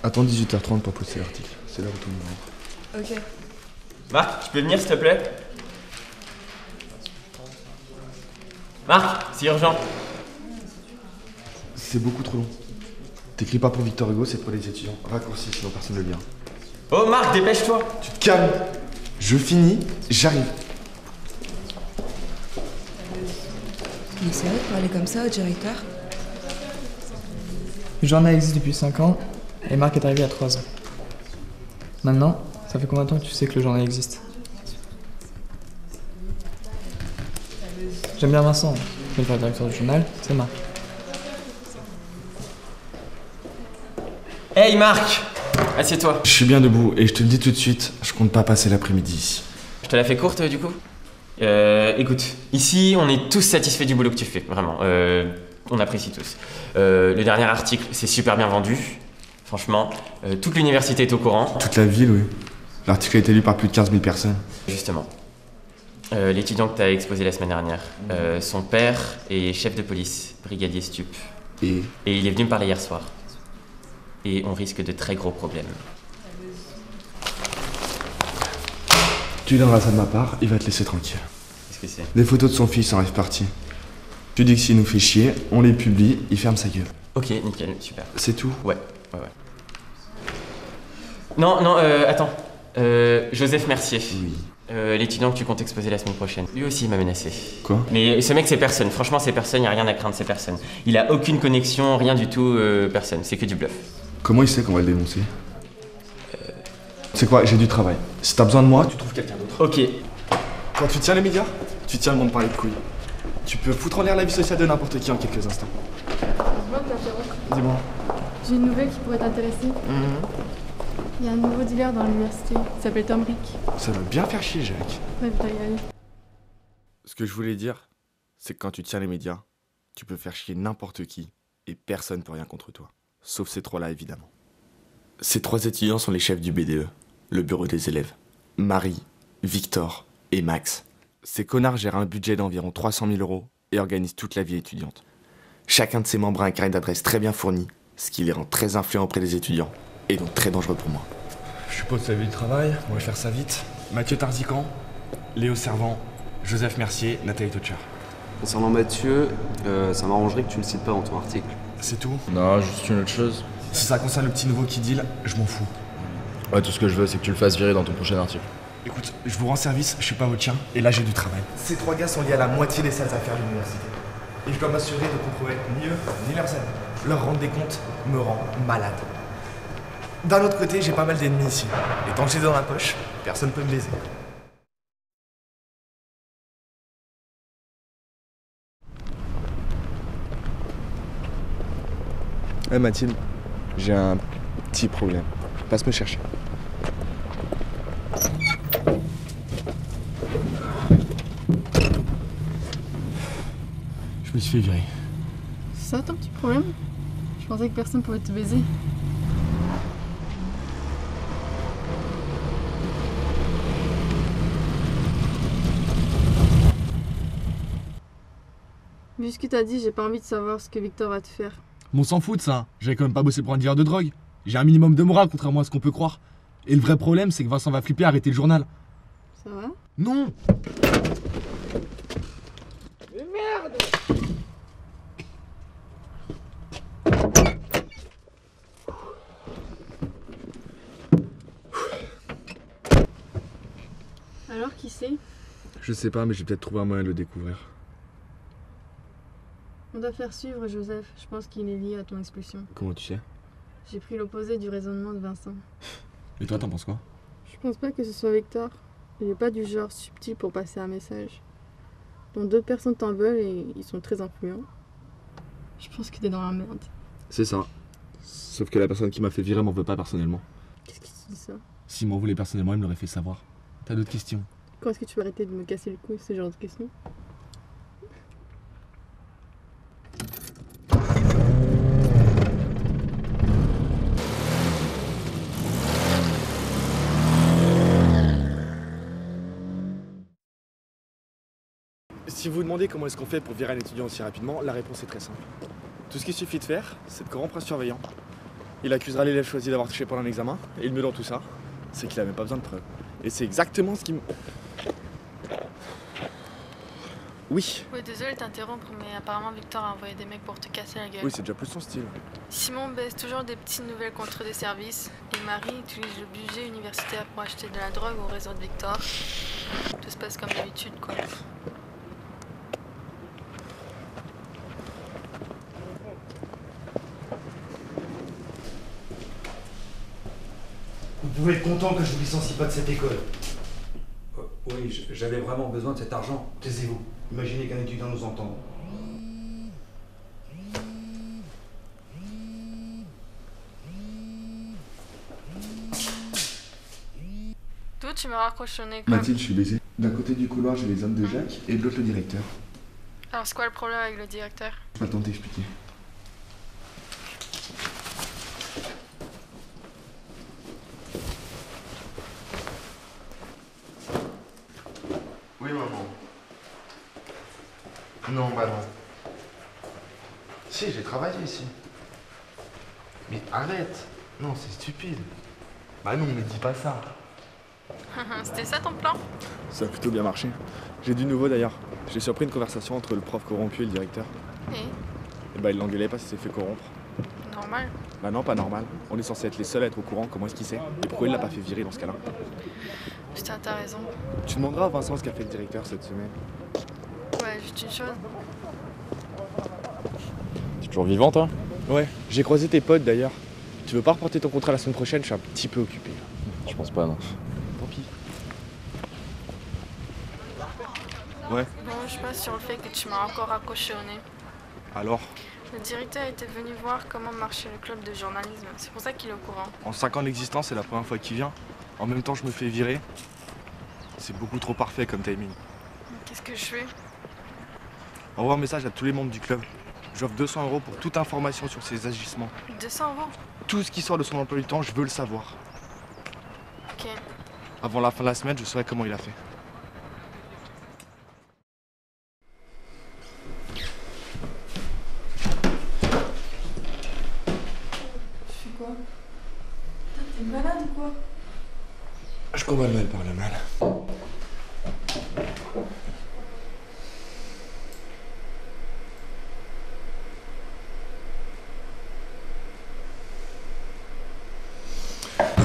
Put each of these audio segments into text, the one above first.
Attends 18h30 pour poster l'article. C'est l'heure où tout le monde rentre. Ok. Marc, tu peux venir s'il te plaît? Marc, c'est urgent. C'est beaucoup trop long. T'écris pas pour Victor Hugo, c'est pour les étudiants. Raccourci, sinon personne ne le lira. Oh Marc, dépêche-toi. Tu te calmes. Je finis, j'arrive. Il est sérieux de parler comme ça au directeur? Le journal existe depuis 5 ans et Marc est arrivé à 3 ans. Maintenant, ça fait combien de temps que tu sais que le journal existe? J'aime bien Vincent, mais le vrai directeur du journal, c'est Marc. Hey Marc, assieds-toi. Je suis bien debout et je te le dis tout de suite, je compte pas passer l'après-midi ici. Je te la fais courte du coup. Écoute, ici on est tous satisfaits du boulot que tu fais, vraiment. On apprécie tous. Le dernier article, c'est super bien vendu. Franchement, toute l'université est au courant. Toute la ville, oui. L'article a été lu par plus de 15 000 personnes. Justement. L'étudiant que tu as exposé la semaine dernière, son père est chef de police, brigadier Stup. Et Et il est venu me parler hier soir. Et on risque de très gros problèmes. tu lui donneras ça de ma part, il va te laisser tranquille. Qu'est-ce que c'est? Les photos de son fils en rêve parti. Tu dis que s'il nous fait chier, on les publie, il ferme sa gueule. Ok, nickel, super. C'est tout? Ouais. Non, attends. Joseph Mercier. Oui. L'étudiant que tu comptes exposer la semaine prochaine. Lui aussi il m'a menacé. Quoi? Mais ce mec c'est personne, franchement c'est personne, y a rien à craindre, c'est personne. Il a aucune connexion, rien du tout, personne, c'est que du bluff. Comment il sait qu'on va le dénoncer? C'est quoi? J'ai du travail. Si t'as besoin de moi, tu trouves quelqu'un d'autre. Ok. Quand tu tiens les médias, tu tiens le monde par les couilles. Tu peux foutre en l'air la vie sociale de n'importe qui en quelques instants. Excuse-moi de t'interrompre. Dis-moi. J'ai une nouvelle qui pourrait t'intéresser. Il y a un nouveau dealer dans l'université. Il s'appelle Tom Rick. Ça va bien faire chier, Jacques. Ouais, putain, y aller. Ce que je voulais dire, c'est que quand tu tiens les médias, tu peux faire chier n'importe qui et personne peut rien contre toi. Sauf ces trois-là, évidemment. Ces trois étudiants sont les chefs du BDE, le bureau des élèves. Marie, Victor et Max. Ces connards gèrent un budget d'environ 300 000 € et organisent toute la vie étudiante. Chacun de ces membres a un carnet d'adresses très bien fourni, ce qui les rend très influents auprès des étudiants, et donc très dangereux pour moi. Je suppose que tu as vu le travail, on va faire ça vite. Mathieu Tarzican, Léo Servant, Joseph Mercier, Nathalie Toucher. Concernant Mathieu, ça m'arrangerait que tu le cites pas dans ton article. C'est tout? Non, juste une autre chose. Si ça concerne le petit nouveau qui deal, je m'en fous. Ouais, tout ce que je veux, c'est que tu le fasses virer dans ton prochain article. Écoute, je vous rends service, je suis pas votre chien, et là j'ai du travail. Ces trois gars sont liés à la moitié des sales affaires de l'université. Et je dois m'assurer de compromettre ni eux, ni leurs amis. Leur rendre des comptes me rend malade. D'un autre côté, j'ai pas mal d'ennemis ici. Et tant que j'ai dans la poche, personne peut me baiser. Eh Mathilde, j'ai un petit problème. Passe me chercher. Je me suis fait virer. C'est ça ton petit problème? Je pensais que personne pouvait te baiser. Vu ce que t'as dit, j'ai pas envie de savoir ce que Victor va te faire. Mais on s'en fout de ça. J'avais quand même pas bossé pour un dealer de drogue. J'ai un minimum de morale, contrairement à ce qu'on peut croire. Et le vrai problème, c'est que Vincent va flipper à arrêter le journal. Ça va? Non! Alors, qui sait? Je sais pas, mais j'ai peut-être trouvé un moyen de le découvrir. On doit faire suivre Joseph. Je pense qu'il est lié à ton expulsion. Comment tu sais? J'ai pris l'opposé du raisonnement de Vincent. Et toi, t'en penses quoi? Je pense pas que ce soit Victor. Il est pas du genre subtil pour passer un message. Dont d'autres personnes t'en veulent et ils sont très influents. Je pense que t'es dans la merde. C'est ça. Sauf que la personne qui m'a fait virer m'en veut pas personnellement. Qu'est-ce qui te dit ça? S'il m'en voulait personnellement, il me l'aurait fait savoir. T'as d'autres questions? Quand est-ce que tu vas arrêter de me casser le cou, ce genre de questions? Si vous vous demandez comment est-ce qu'on fait pour virer un étudiant aussi rapidement, la réponse est très simple. Tout ce qu'il suffit de faire, c'est de corrompre un surveillant. il accusera l'élève choisi d'avoir triché pendant un examen. Et le mieux dans tout ça, c'est qu'il avait pas besoin de preuves. Et c'est exactement ce qui me... Oui. Ouais, désolé de t'interrompre, mais apparemment Victor a envoyé des mecs pour te casser la gueule. Oui, c'est déjà plus son style. Simon baisse toujours des petites nouvelles contre des services. Et Marie utilise le budget universitaire pour acheter de la drogue au réseau de Victor. Tout se passe comme d'habitude, quoi. Vous pouvez être content que je vous licencie pas de cette école. Oui, j'avais vraiment besoin de cet argent. Taisez-vous. Imaginez qu'un étudiant nous entende. D'où tu m'as raccrochonné comme... Mathilde, je suis baisé. D'un côté du couloir, j'ai les hommes de Jacques et de l'autre le directeur. Alors c'est quoi le problème avec le directeur? Je vais tenter d'expliquer. Oui, maman. Non, bah non. Si, j'ai travaillé ici. Mais arrête. Non, c'est stupide. Bah non, mais dis pas ça. C'était ça ton plan? Ça a plutôt bien marché. J'ai du nouveau d'ailleurs. J'ai surpris une conversation entre le prof corrompu et le directeur. Et bah il l'engueulait pas s'il s'est fait corrompre. Normal. Bah non, pas normal. On est censé être les seuls à être au courant. Comment est-ce qu'il sait? Et pourquoi il l'a pas fait virer dans ce cas-là? Putain, t'as raison. Tu demanderas à Vincent ce qu'a fait le directeur cette semaine. Ouais, juste une chose. T'es toujours vivant, toi? Ouais, j'ai croisé tes potes d'ailleurs. Tu veux pas reporter ton contrat la semaine prochaine? Je suis un petit peu occupé. Je pense pas, non. Tant pis. Ouais. Bon, je passe sur le fait que tu m'as encore accroché au nez. Alors? Le directeur était venu voir comment marchait le club de journalisme. C'est pour ça qu'il est au courant. En 5 ans d'existence, c'est la première fois qu'il vient. En même temps, je me fais virer. C'est beaucoup trop parfait comme timing. Qu'est-ce que je fais? Envoie un message à tous les membres du club. J'offre 200 € pour toute information sur ses agissements. 200 €? Tout ce qui sort de son emploi du temps, je veux le savoir. Ok. Avant la fin de la semaine, je saurai comment il a fait. Tu fais quoi? Putain, t'es malade ou quoi? Je combats le mal par le mal.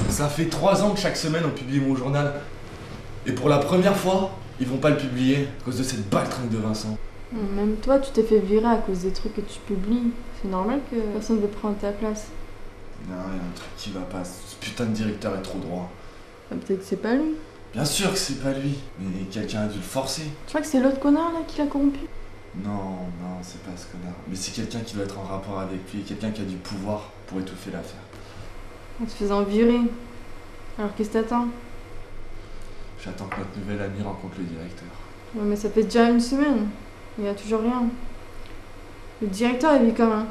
Ça fait 3 ans que chaque semaine on publie mon journal. Et pour la première fois, ils vont pas le publier à cause de cette baltringue de Vincent. Même toi, tu t'es fait virer à cause des trucs que tu publies. C'est normal que personne ne veut prendre ta place. Non, il y a un truc qui va pas. Ce putain de directeur est trop droit. Peut-être que c'est pas lui. Bien sûr que c'est pas lui, mais quelqu'un a dû le forcer. Je crois que c'est l'autre connard là qui l'a corrompu. Non, c'est pas ce connard. Mais c'est quelqu'un qui doit être en rapport avec lui, quelqu'un qui a du pouvoir pour étouffer l'affaire. En te faisant virer. Alors qu'est-ce que t'attends? J'attends que notre nouvel ami rencontre le directeur. Ouais, mais ça fait déjà une semaine. Il y a toujours rien. Le directeur est vu comme un.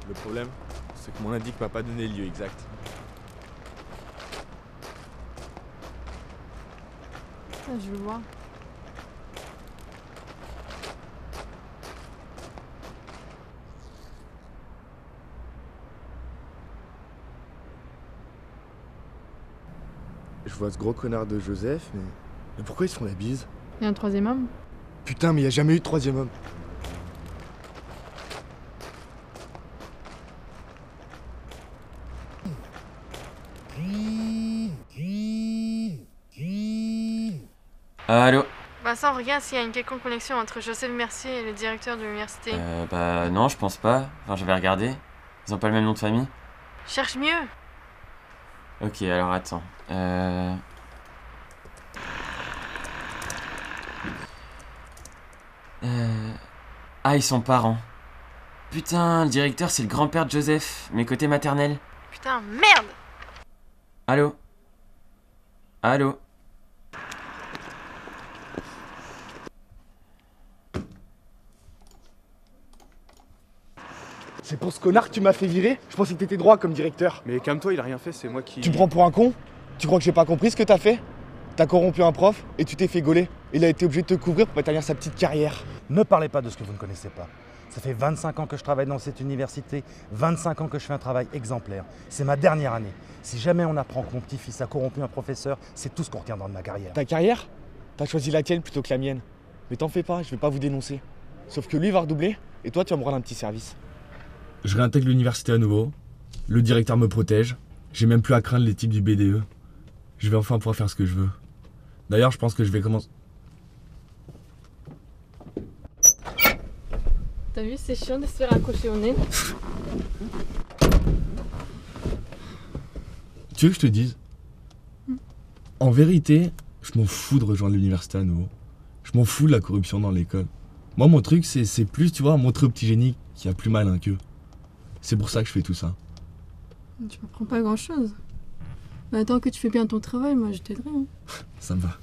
Le problème, c'est que mon indique m'a pas donné le lieu exact. Ah, je le vois. Je vois ce gros connard de Joseph, mais pourquoi ils se font la bise? Il y a un troisième homme? Putain, mais il y a jamais eu de troisième homme. Allô? Vincent, regarde s'il y a une quelconque connexion entre Joseph Mercier et le directeur de l'université. Bah non, je pense pas. Enfin, j'avais regardé. Ils ont pas le même nom de famille. Cherche mieux. Ok, alors attends. Ah, ils sont parents. Putain, le directeur, c'est le grand-père de Joseph, mais côté maternel. Putain, merde! Allô? Allô? C'est pour ce connard que tu m'as fait virer? Je pensais que t'étais droit comme directeur. Mais calme-toi, il a rien fait, c'est moi qui... Tu me prends pour un con? Tu crois que j'ai pas compris ce que t'as fait? T'as corrompu un prof et tu t'es fait gauler. Il a été obligé de te couvrir pour établir sa petite carrière. Ne parlez pas de ce que vous ne connaissez pas. Ça fait 25 ans que je travaille dans cette université, 25 ans que je fais un travail exemplaire. C'est ma dernière année. Si jamais on apprend que mon petit-fils a corrompu un professeur, c'est tout ce qu'on retiendra de ma carrière. Ta carrière? T'as choisi la tienne plutôt que la mienne. Mais t'en fais pas, je vais pas vous dénoncer. Sauf que lui va redoubler, et toi tu vas me rendre un petit service. Je réintègre l'université à nouveau, le directeur me protège, j'ai même plus à craindre les types du BDE. Je vais enfin pouvoir faire ce que je veux. D'ailleurs, je pense que je vais commencer... T'as vu, c'est chiant de se faire accrocher au nez. Tu veux que je te dise? En vérité, je m'en fous de rejoindre l'université à nouveau. Je m'en fous de la corruption dans l'école. Moi, mon truc, c'est plus, tu vois, montrer aux petits génies qu'il y a plus malin qu'eux. C'est pour ça que je fais tout ça. Tu m'apprends pas grand chose. Mais tant que tu fais bien ton travail, moi je t'aiderai. Hein. Ça me va.